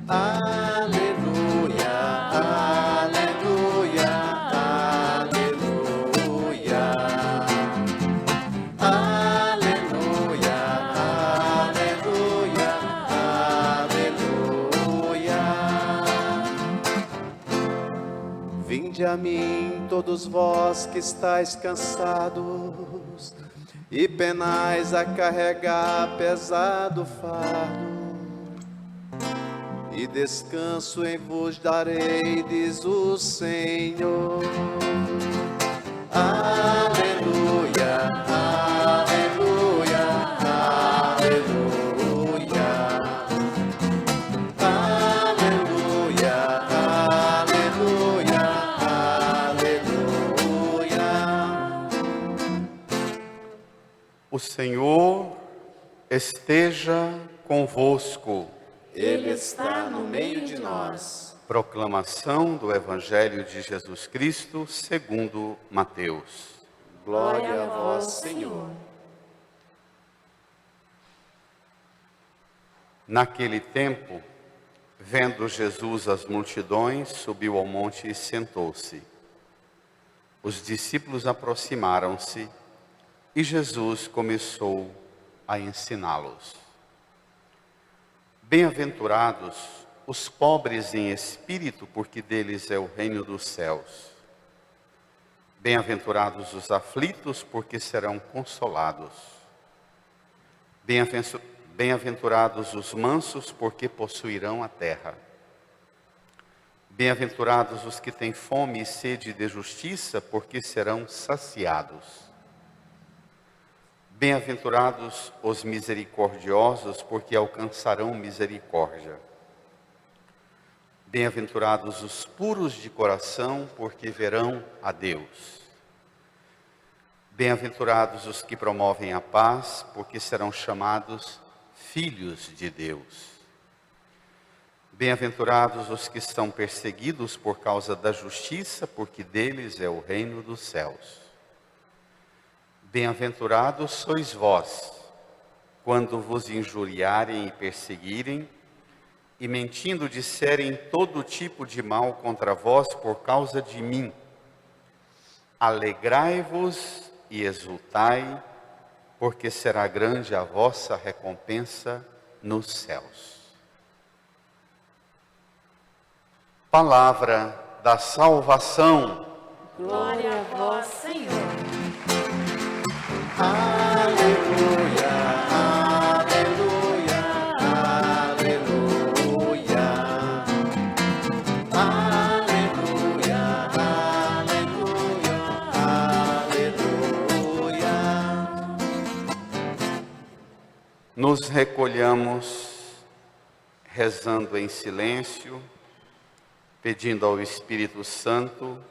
Aleluia, aleluia, aleluia. Aleluia, aleluia, aleluia. Vinde a mim, todos vós que estáis cansados e penais a carregar pesado fardo, e descanso em vos darei, diz o Senhor. Aleluia, aleluia, aleluia. Aleluia, aleluia, aleluia. O Senhor esteja convosco. Ele está no meio de nós. Proclamação do Evangelho de Jesus Cristo segundo Mateus. Glória a vós, Senhor. Naquele tempo, vendo Jesus as multidões, subiu ao monte e sentou-se. Os discípulos aproximaram-se e Jesus começou a ensiná-los. Bem-aventurados os pobres em espírito, porque deles é o reino dos céus. Bem-aventurados os aflitos, porque serão consolados. Bem-aventurados os mansos, porque possuirão a terra. Bem-aventurados os que têm fome e sede de justiça, porque serão saciados. Bem-aventurados os misericordiosos, porque alcançarão misericórdia. Bem-aventurados os puros de coração, porque verão a Deus. Bem-aventurados os que promovem a paz, porque serão chamados filhos de Deus. Bem-aventurados os que são perseguidos por causa da justiça, porque deles é o reino dos céus. Bem-aventurados sois vós, quando vos injuriarem e perseguirem, e mentindo disserem todo tipo de mal contra vós por causa de mim. Alegrai-vos e exultai, porque será grande a vossa recompensa nos céus. Palavra da salvação. Glória a vós, Senhor. Aleluia, aleluia, aleluia. Aleluia, aleluia, aleluia. Nos recolhamos rezando em silêncio, pedindo ao Espírito Santo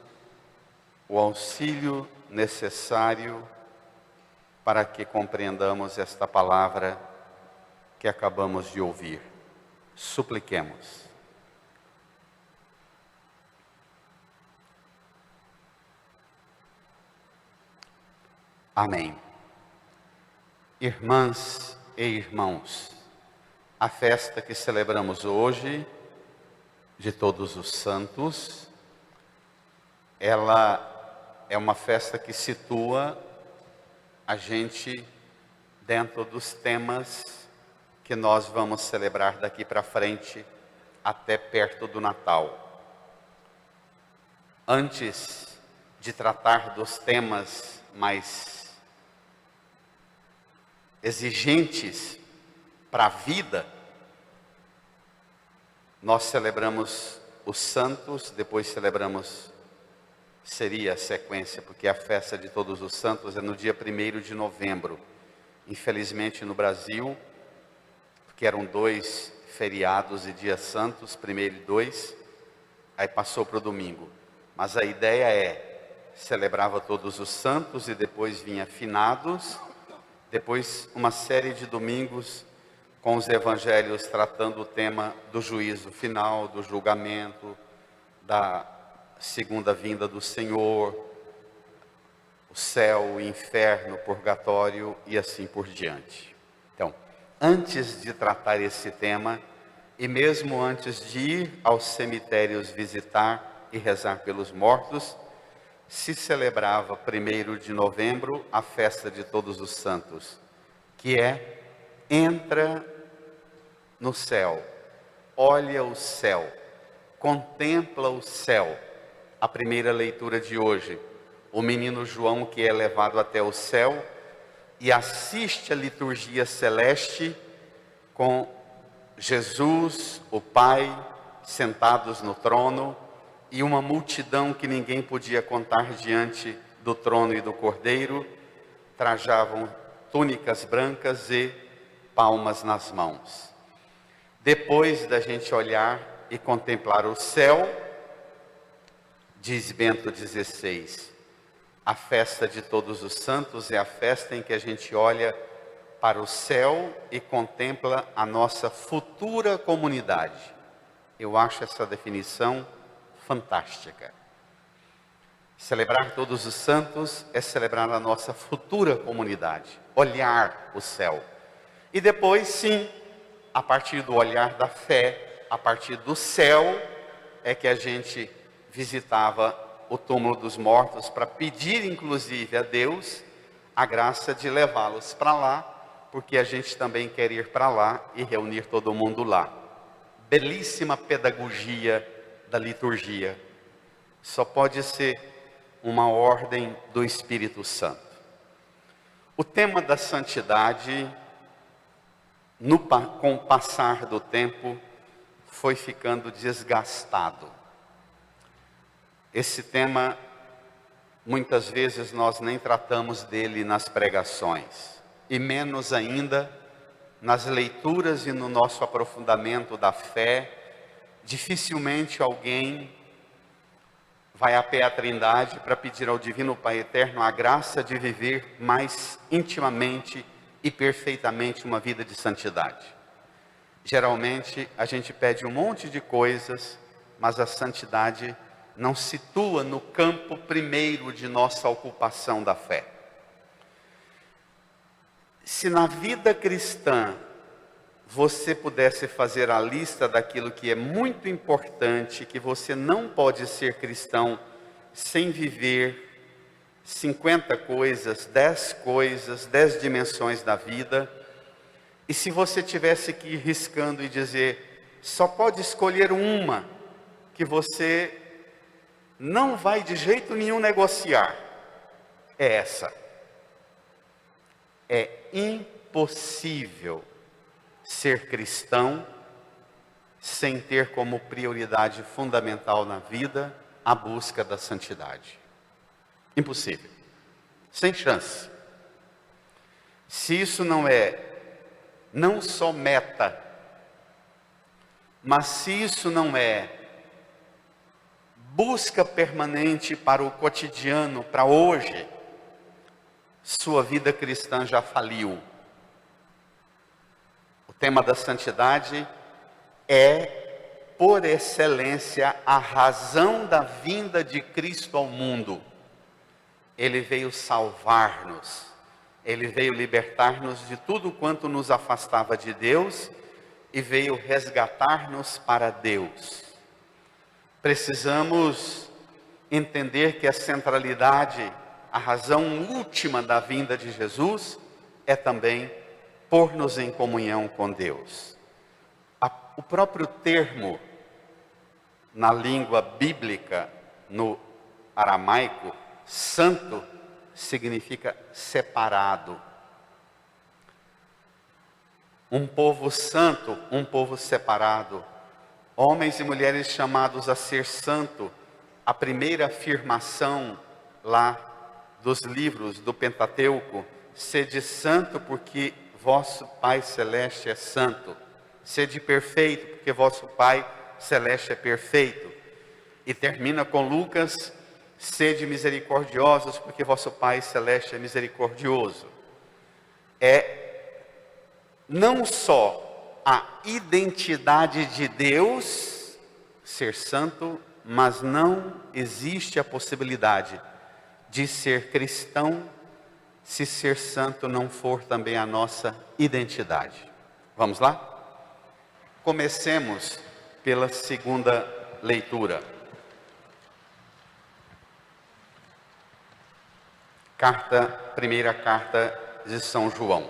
o auxílio necessário para que compreendamos esta palavra que acabamos de ouvir. Supliquemos. Amém. Irmãs e irmãos, a festa que celebramos hoje, de Todos os Santos, ela é uma festa que situa a gente dentro dos temas que nós vamos celebrar daqui para frente, até perto do Natal. Antes de tratar dos temas mais exigentes para a vida, nós celebramos os santos, depois celebramos, seria a sequência, porque a festa de Todos os Santos é no dia 1º de novembro. Infelizmente no Brasil, porque eram 2 feriados e dias santos, 1º e 2, aí passou para o domingo. Mas a ideia é, celebrava Todos os Santos e depois vinha Finados, depois uma série de domingos com os evangelhos tratando o tema do juízo final, do julgamento, da segunda vinda do Senhor, o céu, o inferno, o purgatório e assim por diante. Então, antes de tratar esse tema, e mesmo antes de ir aos cemitérios visitar e rezar pelos mortos, se celebrava 1º de novembro a festa de Todos os Santos, que é entra no céu, olha o céu, contempla o céu. A primeira leitura de hoje, o menino João que é levado até o céu e assiste a liturgia celeste com Jesus, o Pai, sentados no trono, e uma multidão que ninguém podia contar diante do trono e do Cordeiro, trajavam túnicas brancas e palmas nas mãos. Depois da gente olhar e contemplar o céu, diz Bento XVI, a festa de Todos os Santos é a festa em que a gente olha para o céu e contempla a nossa futura comunidade. Eu acho essa definição fantástica. Celebrar Todos os Santos é celebrar a nossa futura comunidade, olhar o céu. E depois, sim, a partir do olhar da fé, a partir do céu, é que a gente visitava o túmulo dos mortos para pedir, inclusive, a Deus a graça de levá-los para lá, porque a gente também quer ir para lá e reunir todo mundo lá. Belíssima pedagogia da liturgia. Só pode ser uma ordem do Espírito Santo. O tema da santidade, com o passar do tempo, foi ficando desgastado. Esse tema, muitas vezes nós nem tratamos dele nas pregações, e menos ainda nas leituras e no nosso aprofundamento da fé. Dificilmente alguém vai a pé à Trindade para pedir ao Divino Pai Eterno a graça de viver mais intimamente e perfeitamente uma vida de santidade. Geralmente a gente pede um monte de coisas, mas a santidade não situa no campo primeiro de nossa ocupação da fé. Se na vida cristã você pudesse fazer a lista daquilo que é muito importante, que você não pode ser cristão sem viver 50 coisas, 10 dimensões da vida, e se você tivesse que ir riscando e dizer, só pode escolher uma, que você não vai de jeito nenhum negociar, é essa. É impossível ser cristão sem ter como prioridade fundamental na vida a busca da santidade. Impossível. Sem chance. Se isso não é não só meta, mas se isso não é busca permanente para o cotidiano, para hoje, sua vida cristã já faliu. O tema da santidade é, por excelência, a razão da vinda de Cristo ao mundo. Ele veio salvar-nos, Ele veio libertar-nos de tudo quanto nos afastava de Deus e veio resgatar-nos para Deus. Precisamos entender que a centralidade, a razão última da vinda de Jesus é também pôr-nos em comunhão com Deus. O próprio termo na língua bíblica, no aramaico, santo, significa separado. Um povo santo, um povo separado. Homens e mulheres chamados a ser santo. A primeira afirmação lá dos livros do Pentateuco, sede santo porque vosso Pai Celeste é santo. Sede perfeito porque vosso Pai Celeste é perfeito. E termina com Lucas, sede misericordiosos porque vosso Pai Celeste é misericordioso. É não só a identidade de Deus, ser santo, mas não existe a possibilidade de ser cristão se ser santo não for também a nossa identidade. Vamos lá? Comecemos pela segunda leitura. Primeira carta de São João.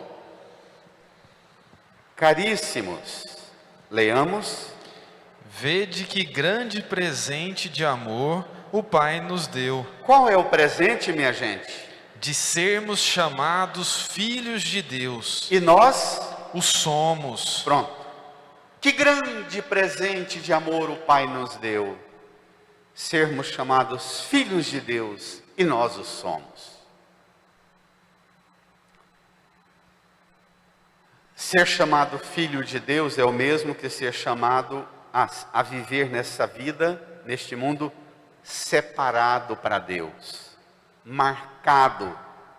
Caríssimos, leamos. Vede que grande presente de amor o Pai nos deu, Qual é o presente, minha gente? de sermos chamados filhos de Deus. E nós? O somos. Pronto. Que grande presente de amor o Pai nos deu. Sermos chamados filhos de Deus, e nós o somos. Ser chamado filho de Deus é o mesmo que ser chamado a viver nessa vida, neste mundo, separado para Deus, marcado,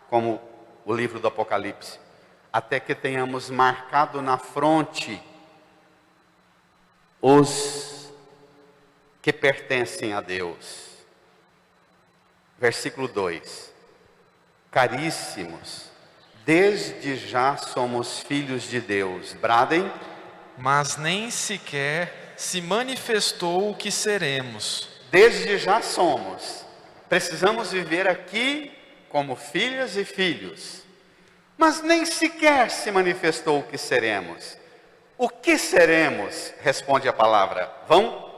como o livro do Apocalipse, até que tenhamos marcado na fronte os que pertencem a Deus. Versículo 2: Caríssimos, desde já somos filhos de Deus. Bradem. Mas nem sequer se manifestou o que seremos. Desde já somos. Precisamos viver aqui como filhas e filhos. Mas nem sequer se manifestou o que seremos. O que seremos? Responde a palavra. Vão?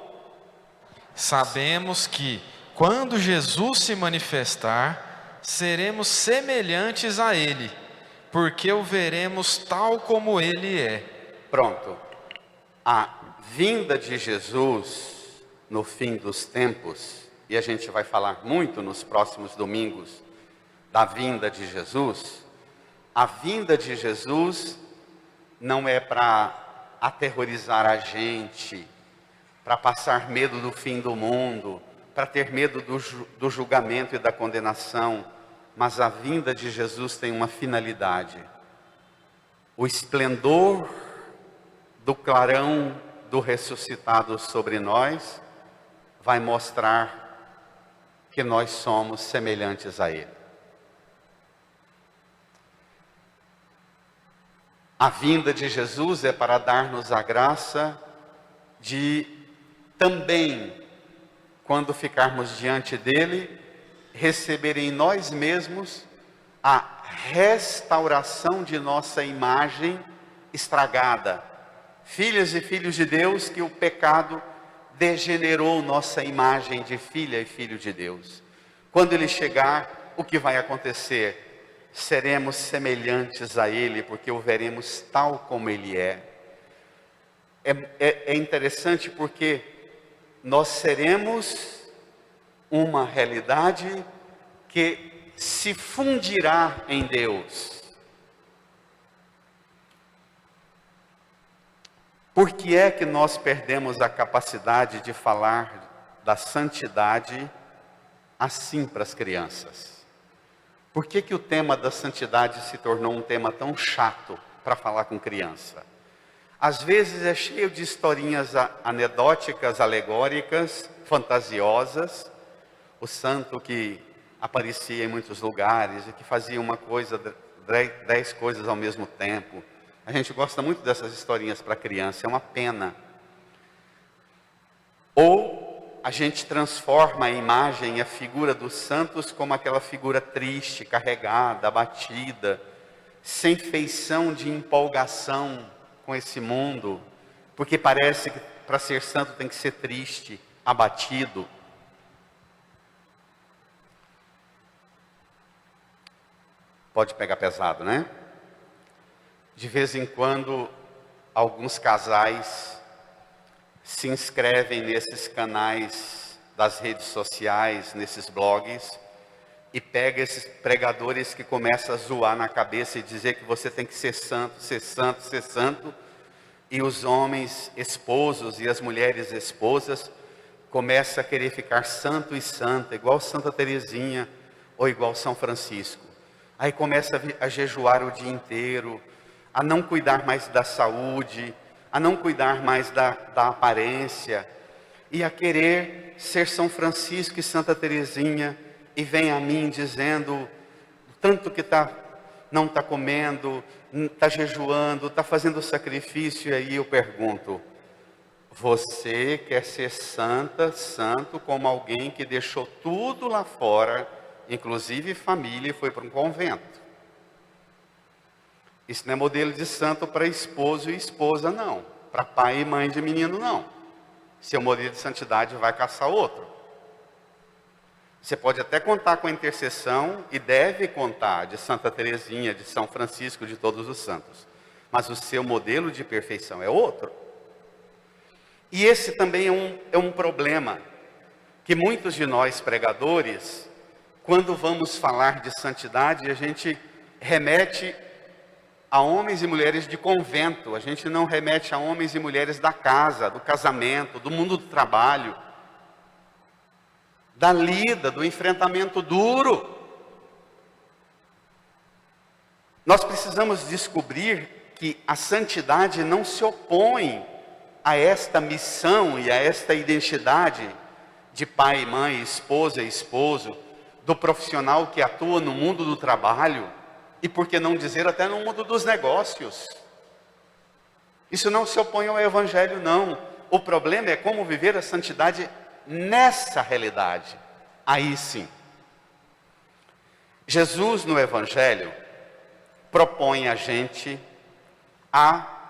Sabemos que, quando Jesus se manifestar, seremos semelhantes a Ele, porque o veremos tal como Ele é. Pronto. A vinda de Jesus no fim dos tempos, e a gente vai falar muito nos próximos domingos da vinda de Jesus. A vinda de Jesus não é para aterrorizar a gente, para passar medo do fim do mundo, para ter medo do julgamento e da condenação, mas a vinda de Jesus tem uma finalidade. O esplendor do clarão do ressuscitado sobre nós vai mostrar que nós somos semelhantes a Ele. A vinda de Jesus é para dar-nos a graça de também, quando ficarmos diante dele, receber em nós mesmos a restauração de nossa imagem estragada. Filhas e filhos de Deus, que o pecado degenerou nossa imagem de filha e filho de Deus. Quando ele chegar, o que vai acontecer? Seremos semelhantes a ele, porque o veremos tal como ele é. É interessante porque nós seremos uma realidade que se fundirá em Deus. Por que é que nós perdemos a capacidade de falar da santidade assim para as crianças? Por que que o tema da santidade se tornou um tema tão chato para falar com criança? Às vezes é cheio de historinhas anedóticas, alegóricas, fantasiosas. O santo que aparecia em muitos lugares e que fazia uma coisa, 10 coisas ao mesmo tempo. A gente gosta muito dessas historinhas para criança, é uma pena. Ou a gente transforma a imagem e a figura dos santos como aquela figura triste, carregada, abatida, sem feição de empolgação com esse mundo, porque parece que para ser santo tem que ser triste, abatido. Pode pegar pesado, né? De vez em quando, alguns casais se inscrevem nesses canais das redes sociais, nesses blogs, e pega esses pregadores que começam a zoar na cabeça e dizer que você tem que ser santo, ser santo, ser santo, e os homens esposos e as mulheres esposas começam a querer ficar santo e santa, igual Santa Teresinha ou igual São Francisco. Aí começa a jejuar o dia inteiro, a não cuidar mais da saúde, a não cuidar mais da aparência, e a querer ser São Francisco e Santa Teresinha, e vem a mim dizendo o tanto que está não está comendo, está jejuando, está fazendo sacrifício, e aí eu pergunto: você quer ser santa, santo, como alguém que deixou tudo lá fora, inclusive família, e foi para um convento? Isso não é modelo de santo para esposo e esposa, não. Para pai e mãe de menino, não. Seu modelo de santidade vai caçar outro. Você pode até contar com a intercessão, e deve contar, de Santa Teresinha, de São Francisco, de todos os santos. Mas o seu modelo de perfeição é outro. E esse também é um problema, que muitos de nós pregadores, quando vamos falar de santidade, a gente remete a homens e mulheres de convento, a gente não remete a homens e mulheres da casa, do casamento, do mundo do trabalho, da lida, do enfrentamento duro. Nós precisamos descobrir que a santidade não se opõe a esta missão e a esta identidade de pai e mãe, esposa e esposo, do profissional que atua no mundo do trabalho, e por que não dizer até no mundo dos negócios. Isso não se opõe ao Evangelho, não. O problema é como viver a santidade nessa realidade. Aí sim. Jesus no Evangelho propõe a gente a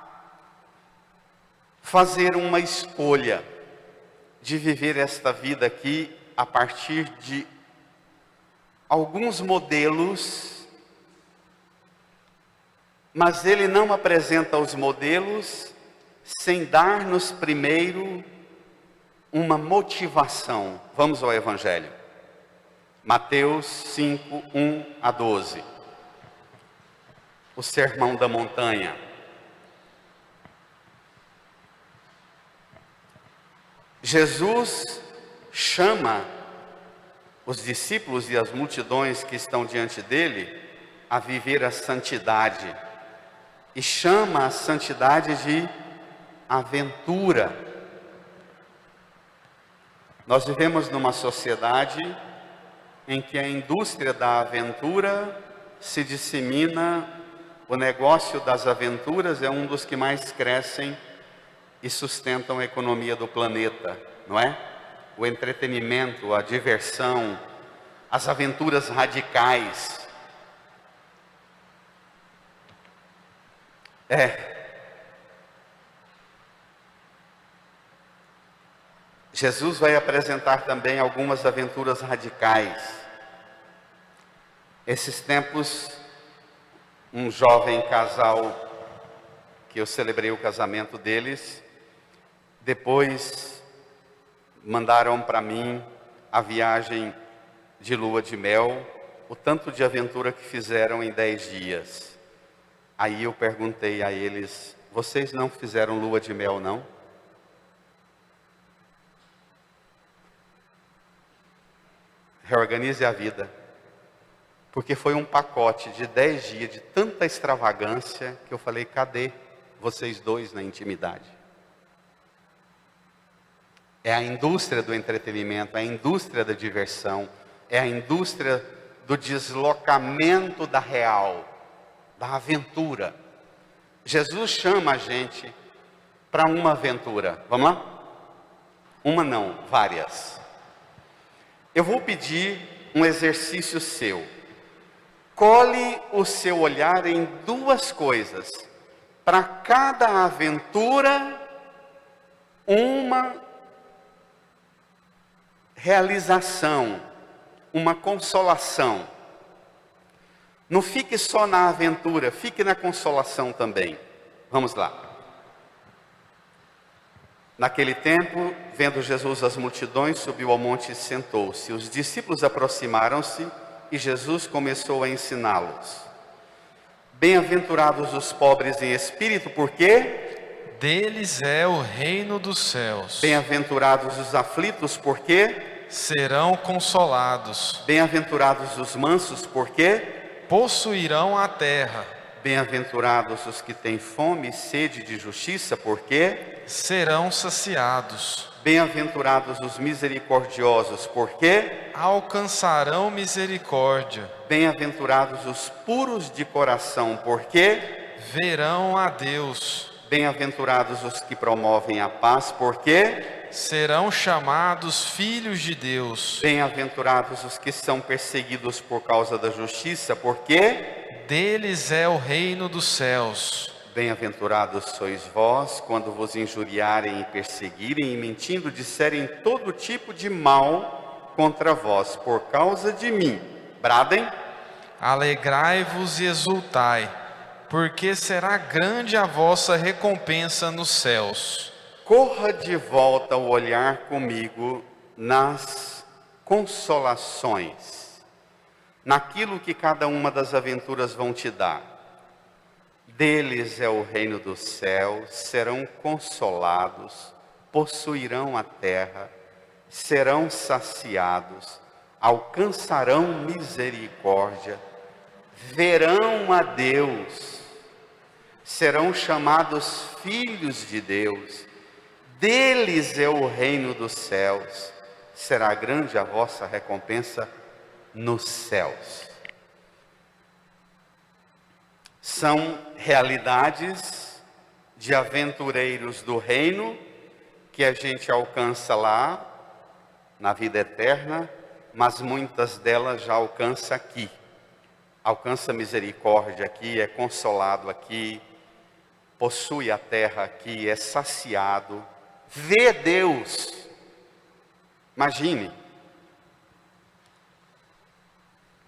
fazer uma escolha de viver esta vida aqui a partir de alguns modelos, mas ele não apresenta os modelos sem dar-nos primeiro uma motivação. Vamos ao Evangelho. Mateus 5, 1 a 12. O Sermão da Montanha. Jesus chama os discípulos e as multidões que estão diante dele a viver a santidade. E chama a santidade de aventura. Nós vivemos numa sociedade em que a indústria da aventura se dissemina, o negócio das aventuras é um dos que mais crescem e sustentam a economia do planeta, não é? O entretenimento, a diversão, as aventuras radicais. Jesus vai apresentar também algumas aventuras radicais. Esses tempos, um jovem casal, que eu celebrei o casamento deles, depois mandaram para mim a viagem de lua de mel, o tanto de aventura que fizeram em 10 dias. Aí eu perguntei a eles: vocês não fizeram lua de mel, não? Reorganize a vida. Porque foi um pacote de 10 dias de tanta extravagância que eu falei: cadê vocês dois na intimidade? É a indústria do entretenimento, é a indústria da diversão, é a indústria do deslocamento da real, da aventura. Jesus chama a gente para uma aventura. Vamos lá? Uma não, várias. Eu vou pedir um exercício seu. Cole o seu olhar em duas coisas. Para cada aventura, uma realização, uma consolação. Não fique só na aventura, fique na consolação também. Vamos lá. Naquele tempo, vendo Jesus as multidões, subiu ao monte e sentou-se. Os discípulos aproximaram-se e Jesus começou a ensiná-los. Bem-aventurados os pobres em espírito, porque deles é o reino dos céus. Bem-aventurados os aflitos, porque Serão consolados. Bem-aventurados os mansos, porque Possuirão a terra. Bem-aventurados os que têm fome e sede de justiça, porque Serão saciados. Bem-aventurados os misericordiosos, porque alcançarão misericórdia. bem-aventurados os puros de coração, porque Verão a Deus. bem-aventurados os que promovem a paz, porque Serão chamados filhos de Deus. bem-aventurados os que são perseguidos por causa da justiça, porque Deles é o reino dos céus. bem-aventurados sois vós, quando vos injuriarem e perseguirem e mentindo disserem todo tipo de mal contra vós, por causa de mim. Bradem, Alegrai-vos e exultai, porque será grande a vossa recompensa nos céus. corra de volta o olhar comigo nas consolações, naquilo que cada uma das aventuras vão te dar. Deles é o reino dos céus, serão consolados, possuirão a terra, serão saciados, alcançarão misericórdia, verão a Deus, serão chamados filhos de Deus. Deles é o reino dos céus, será grande a vossa recompensa nos céus. São realidades de aventureiros do reino que a gente alcança lá na vida eterna, mas muitas delas já alcança aqui. Alcança misericórdia aqui, é consolado aqui, possui a terra aqui, é saciado, vê Deus. Imagine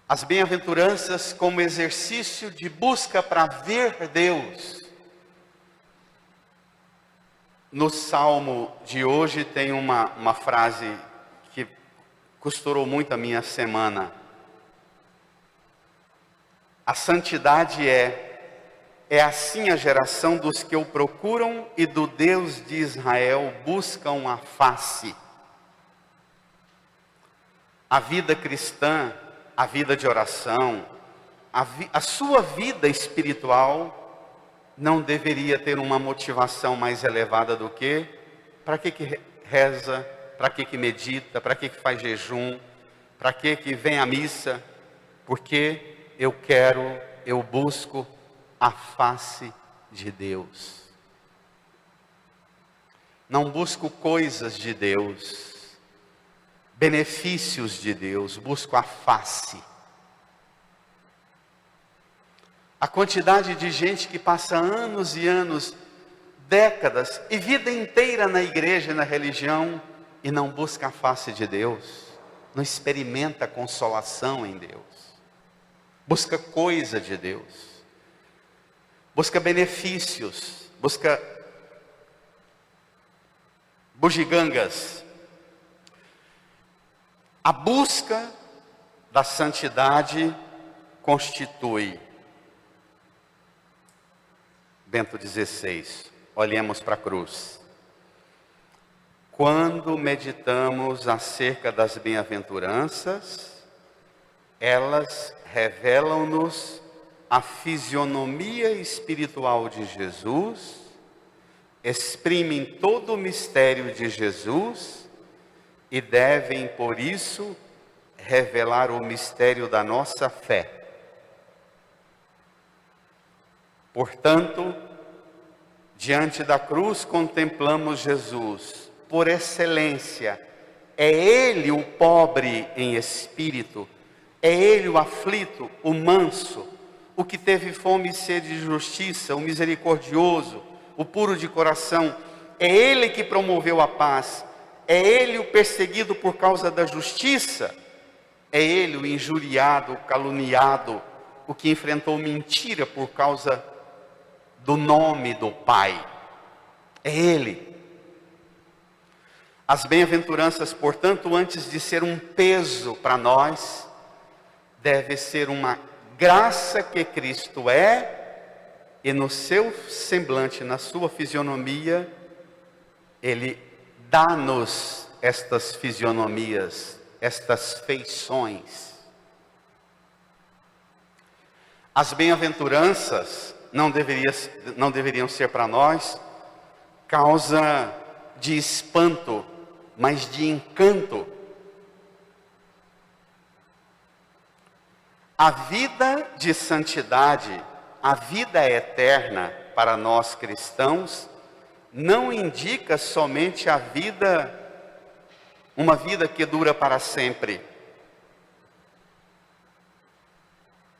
as bem-aventuranças como exercício de busca para ver Deus. No salmo de hoje tem uma frase que costurou muito a minha semana. A santidade é assim a geração dos que o procuram e do Deus de Israel buscam a face. A vida cristã, a vida de oração, a sua vida espiritual não deveria ter uma motivação mais elevada do que para que reza, para que medita, para que faz jejum, para que vem à missa, porque eu busco a face de Deus. Não busco coisas de Deus, benefícios de Deus, busco a face. A quantidade de gente que passa anos e anos, décadas e vida inteira na igreja e na religião e não busca a face de Deus, não experimenta consolação em Deus, busca coisa de Deus, busca benefícios, busca bugigangas. A busca da santidade constitui. Bento XVI, olhemos para a cruz. Quando meditamos acerca das bem-aventuranças, elas revelam-nos a fisionomia espiritual de Jesus, exprimem todo o mistério de Jesus e devem, por isso, revelar o mistério da nossa fé. Portanto, diante da cruz contemplamos Jesus, por excelência. É Ele o pobre em espírito, é Ele o aflito, o manso, o que teve fome e sede de justiça, o misericordioso, o puro de coração. É Ele que promoveu a paz, é Ele o perseguido por causa da justiça, é Ele o injuriado, o caluniado, o que enfrentou mentira por causa do nome do Pai. É Ele. As bem-aventuranças, portanto, antes de ser um peso para nós, deve ser uma graça que Cristo é, e no seu semblante, na sua fisionomia, Ele dá-nos estas fisionomias, estas feições. As bem-aventuranças não deveriam ser para nós causa de espanto mas de encanto. A vida de santidade, a vida eterna para nós cristãos, não indica somente a vida, uma vida que dura para sempre.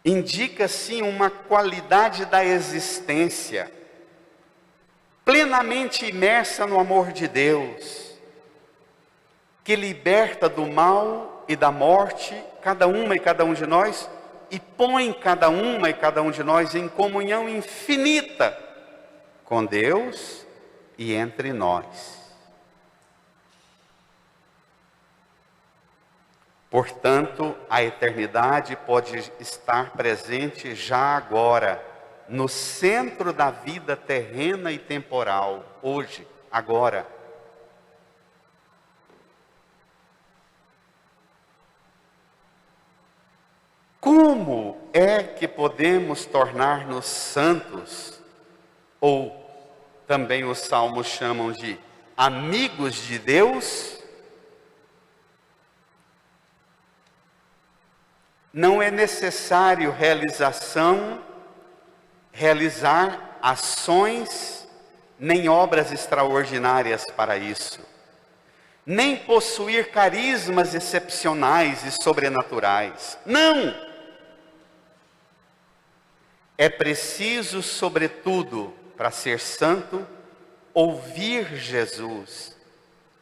Indica sim uma qualidade da existência, plenamente imersa no amor de Deus, que liberta do mal e da morte cada uma e cada um de nós, e põe cada uma e cada um de nós em comunhão infinita com Deus e entre nós. Portanto, a eternidade pode estar presente já agora, no centro da vida terrena e temporal, hoje, agora. Como é que podemos tornar-nos santos? Ou também os salmos chamam de amigos de Deus? Não é necessário realizar ações, nem obras extraordinárias para isso, nem possuir carismas excepcionais e sobrenaturais. Não! É preciso, sobretudo, para ser santo, ouvir Jesus,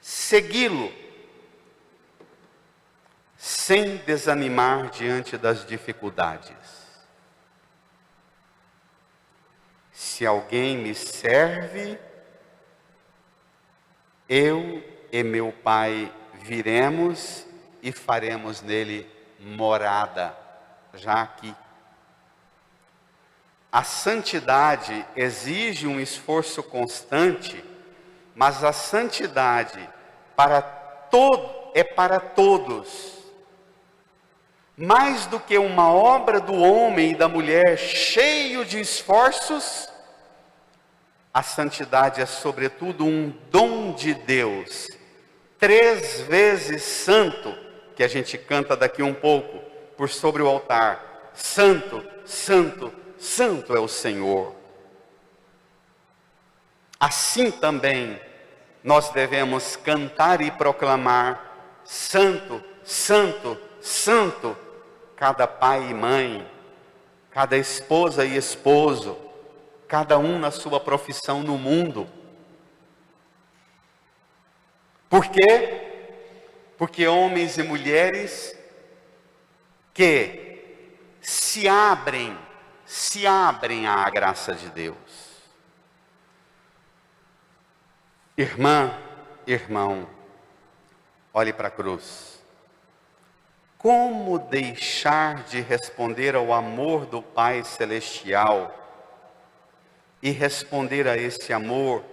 segui-lo, sem desanimar diante das dificuldades. Se alguém me serve, eu e meu Pai viremos e faremos nele morada, já aqui. A santidade exige um esforço constante, mas a santidade é para todos. Mais do que uma obra do homem e da mulher cheio de esforços, a santidade é sobretudo um dom de Deus, 3 vezes santo, que a gente canta daqui um pouco, por sobre o altar. Santo, santo, santo é o Senhor. Assim também nós devemos cantar e proclamar: santo, santo, santo, cada pai e mãe, cada esposa e esposo, cada um na sua profissão no mundo. Por quê? Porque homens e mulheres que se abrem à graça de Deus. Irmã, irmão, olhe para a cruz. Como deixar de responder ao amor do Pai Celestial e responder a esse amor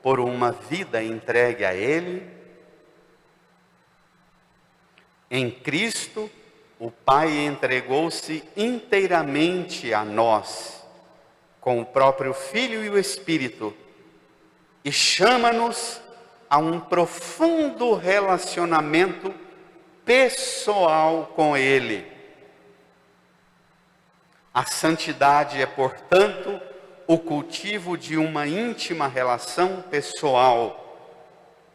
por uma vida entregue a Ele? Em Cristo, o Pai entregou-se inteiramente a nós, com o próprio Filho e o Espírito, e chama-nos a um profundo relacionamento pessoal com Ele. A santidade é, portanto, o cultivo de uma íntima relação pessoal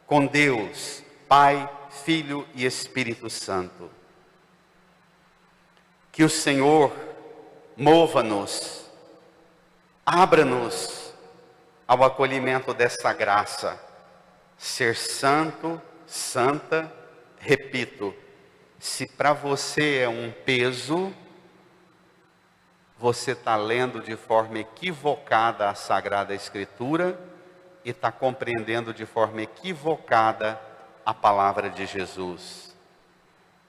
com Deus, Pai, Filho e Espírito Santo. Que o Senhor mova-nos, abra-nos ao acolhimento dessa graça. Ser santo, santa, repito, se para você é um peso, você está lendo de forma equivocada a Sagrada Escritura e está compreendendo de forma equivocada a palavra de Jesus.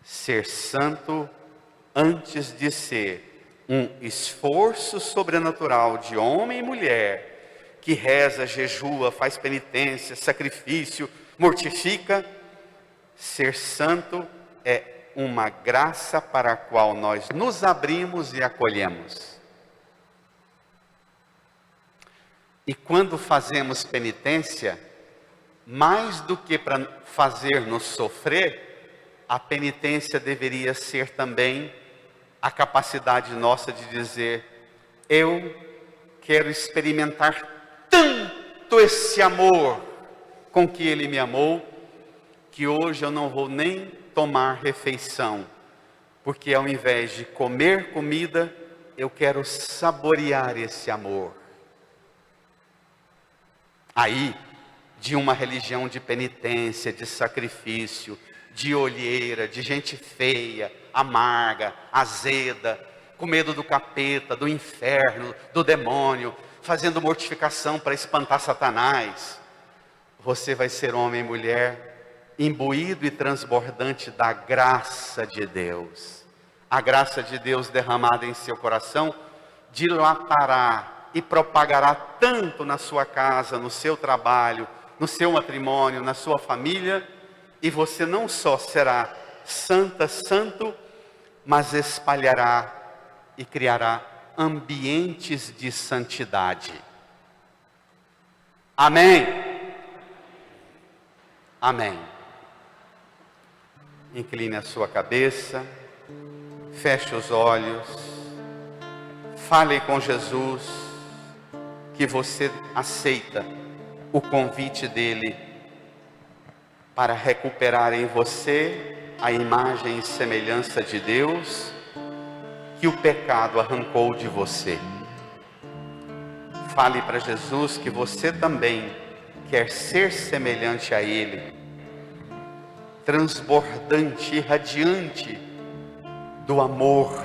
Ser santo, antes de ser um esforço sobrenatural de homem e mulher, que reza, jejua, faz penitência, sacrifício, mortifica, ser santo é uma graça para a qual nós nos abrimos e acolhemos. E quando fazemos penitência, mais do que para fazer-nos sofrer, a penitência deveria ser também a capacidade nossa de dizer: eu quero experimentar tanto esse amor com que Ele me amou, que hoje eu não vou nem tomar refeição, porque ao invés de comer comida, eu quero saborear esse amor. Aí, de uma religião de penitência, de sacrifício, de olheira, de gente feia, amarga, azeda, com medo do capeta, do inferno, do demônio, fazendo mortificação para espantar Satanás, você vai ser homem e mulher imbuído e transbordante da graça de Deus. A graça de Deus derramada em seu coração dilatará e propagará tanto na sua casa, no seu trabalho, no seu matrimônio, na sua família, e você não só será santa, santo, mas espalhará e criará ambientes de santidade. Amém? Amém. Incline a sua cabeça, feche os olhos, fale com Jesus, que você aceita o convite dele para recuperar em você a imagem e semelhança de Deus que o pecado arrancou de você. Fale para Jesus que você também quer ser semelhante a Ele, transbordante e radiante do amor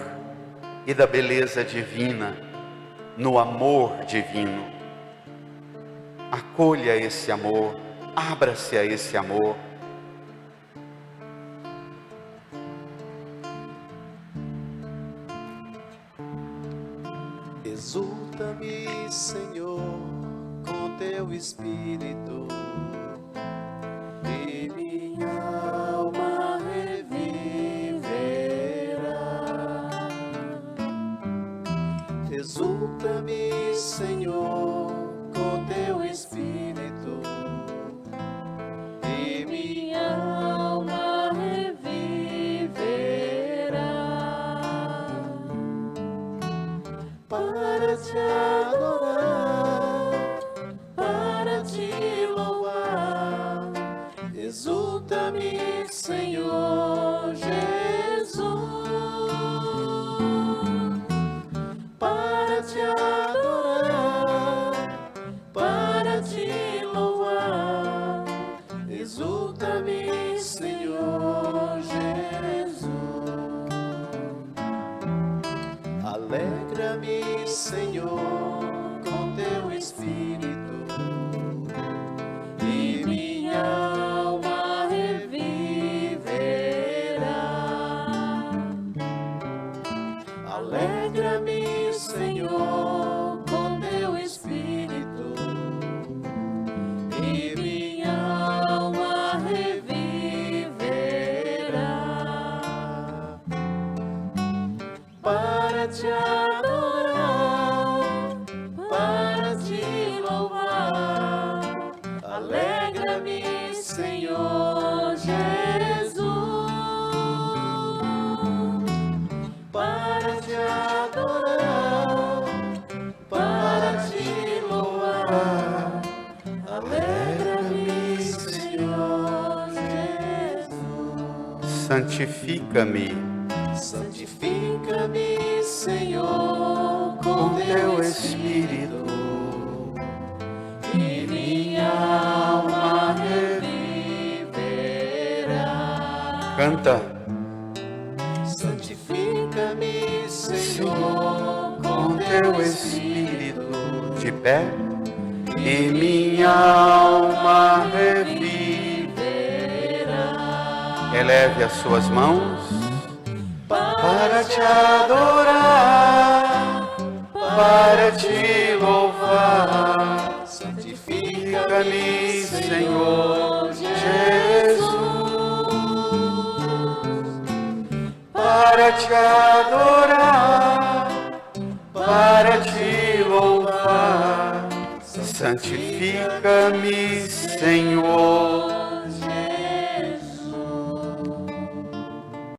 e da beleza divina, no amor divino. Acolha esse amor, abra-se a esse amor. Exulta-me, Senhor, com teu Espírito, e minha alma reviverá. Exulta-me, Senhor, com teu Espírito, e minha alma reviverá. Para te adorar, para te louvar, exulta-me, Senhor Jesus. Para te adorar, para te louvar, exulta-me, Senhor Jesus. Alegra-me, Senhor, com teu Espírito, e minha alma reviverá. Alegra-me, Senhor, com teu Espírito, e minha alma reviverá. Para te adorar, para te louvar, alegra-me, Senhor Jesus. Para te adorar, para te louvar, alegra-me, Senhor Jesus. Santifica-me Santifica-me, Senhor, com teu Espírito, e minha alma reviverá. Canta. Santifica-me, Senhor, com teu Espírito, De pé. E minha alma reviverá. Eleve as suas mãos Para te adorar, para te louvar, santifica-me, Senhor Jesus. Para te adorar, para te louvar, santifica-me, Senhor.